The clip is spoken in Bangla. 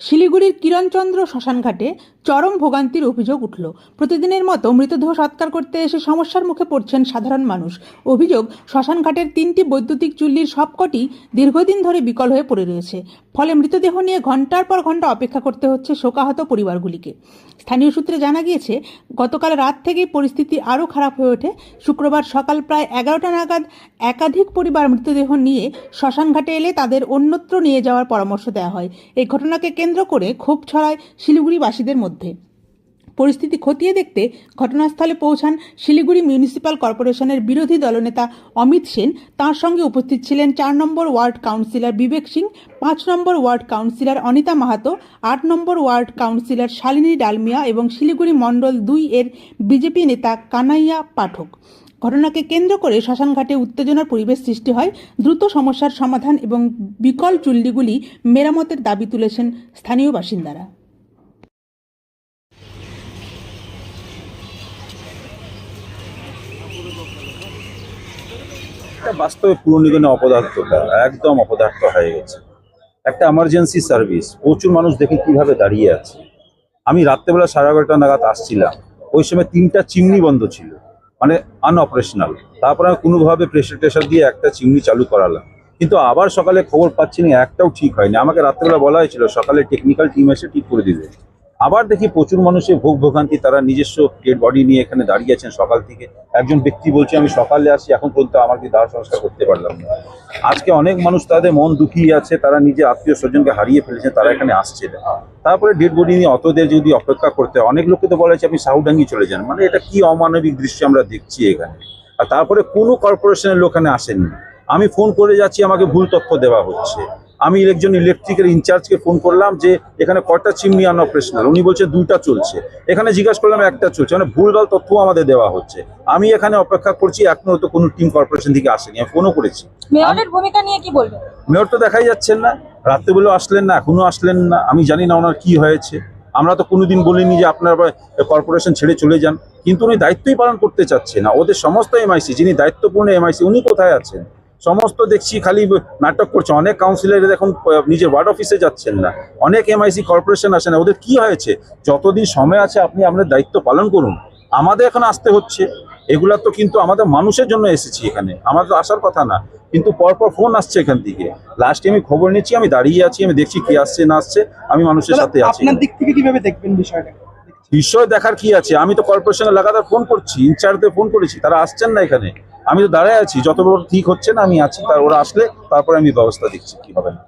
শিলিগুড়ির কিরণচন্দ্র শ্মশানঘাটে চরম ভোগান্তির অভিযোগ উঠল। প্রতিদিনের মতো মৃতদেহ সৎকার করতে এসে সমস্যার মুখে পড়ছেন সাধারণ মানুষ। অভিযোগ, শ্মশানঘাটের 3টি বৈদ্যুতিক চুল্লির সবকটি দীর্ঘদিন ধরে বিকল হয়ে পড়ে রয়েছে। ফলে মৃতদেহ নিয়ে ঘন্টার পর ঘন্টা অপেক্ষা করতে হচ্ছে শোকাহত পরিবারগুলিকে। স্থানীয় সূত্রে জানা গিয়েছে, গতকাল রাত থেকেই পরিস্থিতি আরও খারাপ হয়ে ওঠে। শুক্রবার সকাল প্রায় 11টা নাগাদ একাধিক পরিবার মৃতদেহ নিয়ে শ্মশানঘাটে এলে তাদের অন্যত্র নিয়ে যাওয়ার পরামর্শ দেওয়া হয়। এই ঘটনাকে কেন্দ্র করে ক্ষোভ ছড়ায় শিলিগুড়িবাসীদের মধ্যে। পরিস্থিতি খতিয়ে দেখতে ঘটনাস্থলে পৌঁছান শিলিগুড়ি মিউনিসিপ্যাল কর্পোরেশনের বিরোধী দলনেতা অমিত সেন। তাঁর সঙ্গে উপস্থিত ছিলেন 4 নম্বর ওয়ার্ড কাউন্সিলর বিবেক সিং, 5 নম্বর ওয়ার্ড কাউন্সিলর অনিতা মাহাতো, 8 নম্বর ওয়ার্ড কাউন্সিলর শালিনী ডালমিয়া এবং শিলিগুড়ি মণ্ডল 2 এর বিজেপি নেতা কানাইয়া পাঠক। ঘটনাকে কেন্দ্র করে শ্মশানঘাটে উত্তেজনার পরিবেশ সৃষ্টি হয়। দ্রুত সমস্যার সমাধান এবং বিকল চুল্লিগুলি মেরামতের দাবি তুলেছেন স্থানীয় বাসিন্দারা। বাস্তবে পুর নিগমে অপদার্থতা একদম অপদার্থ হয়ে গেছে। একটা এমার্জেন্সি সার্ভিস, প্রচুর মানুষ দেখে কিভাবে দাঁড়িয়ে আছে। আমি রাত্রেবেলা 11:30 নাগাদ আসছিলাম, ওই সময় 3টা চিমনি বন্ধ ছিল, মানে আনঅপারেশনাল। তারপরে আমি কোনোভাবে প্রেশার দিয়ে একটা চিমনি চালু করালাম, কিন্তু আবার সকালে খবর পাচ্ছি না, একটাও ঠিক হয়নি। আমাকে রাত্রেবেলা বলা হয়েছিল সকালে টেকনিক্যাল টিম এসে ঠিক করে দিবে। আবার দেখি প্রচুর মানুষের ভোগান্তি, তারা নিজস্ব ডেড বডি নিয়ে এখানে দাঁড়িয়ে আছেন সকাল থেকে। একজন ব্যক্তি বলছে আমি সকালে আসি, এখন পর্যন্ত আমাকে দাহ সংস্কার করতে পারলাম না। আজকে অনেক মানুষ তাদের মন দুঃখী আছে, তারা নিজের আত্মীয় স্বজনকে হারিয়ে ফেলেছে, তারা এখানে আসছে না। তারপরে ডেড বডি নিয়ে অতদের যদি অপেক্ষা করতে হয়, অনেক লোককে তো বলা হয়েছে আপনি সাউডাঙ্গি চলে যান। মানে এটা কি অমানবিক দৃশ্য আমরা দেখছি এখানে। আর তারপরে কোনো কর্পোরেশনের লোক এখানে আসেননি। আমি ফোন করে যাচ্ছি, আমাকে ভুল তথ্য দেওয়া হচ্ছে। আমি একজন ইলেকট্রিকের ইনচার্জকে ফোন করলাম যে এখানে কয়টা চিমনি আনঅপারেশনাল, উনি বলছে 2টা চলছে। এখানে জিজ্ঞাসা করলাম 1টা চলছে, মানে ভুলভাল তথ্য আমাদের দেওয়া হচ্ছে। আমি এখানে অপেক্ষা করছি, এখনো তো কোনো টিম কর্পোরেশন থেকে আসেনি। আমি ফোনও করেছি। মেয়রের ভূমিকা নিয়ে কি বলবেন? মেয়র তো দেখাই যাচ্ছেন না, রাত্রেবেলা আসলেন না, এখনো আসলেন না। আমি জানি না ওনার কি হয়েছে। আমরা তো কোনোদিন বলিনি যে আপনার কর্পোরেশন ছেড়ে চলে যান, কিন্তু উনি দায়িত্বই পালন করতে চাচ্ছে না। ওদের সমস্ত এমআইসি, যিনি দায়িত্বপূর্ণ এমআইসি, উনি কোথায় আছেন? সমস্ত দেখছি খালি নাটক করছে। অনেক কাউন্সিলর এখন নিজের ওয়ার্ড অফিসে যাচ্ছেন না, অনেক এমআইসি কর্পোরেশন আসে না। ওদের কি হয়েছে? যতদিন সময় আছে আপনি আপনার দায়িত্ব পালন করুন। আমাদের এখন আসতে হচ্ছে, এগুলা তো কিন্তু আমাদের মানুষের জন্য এসেছি এখানে, আমাদের তো আসার কথা না। কিন্তু পরপর ফোন আসছে এখান থেকে। লাস্টে আমি খবর নিচ্ছি, আমি দাঁড়িয়ে আছি, আমি দেখছি কি আসছে না আসছে, আমি মানুষের সাথে আছি। আপনার দিক থেকে কিভাবে দেখবেন বিষয়টা? বিষয় দেখার কি আছে? আমি তো কর্পোরেশনে লাগাতার ফোন করছি, ইনচার্জদের ফোন করেছি, তারা আসছেন না এখানে। আমি তো দাঁড়ায় আছি, যত বড় ঠিক হচ্ছে না আমি আছি, ওরা আসলে তারপরে আমি ব্যবস্থা দেখছি কি হবে না।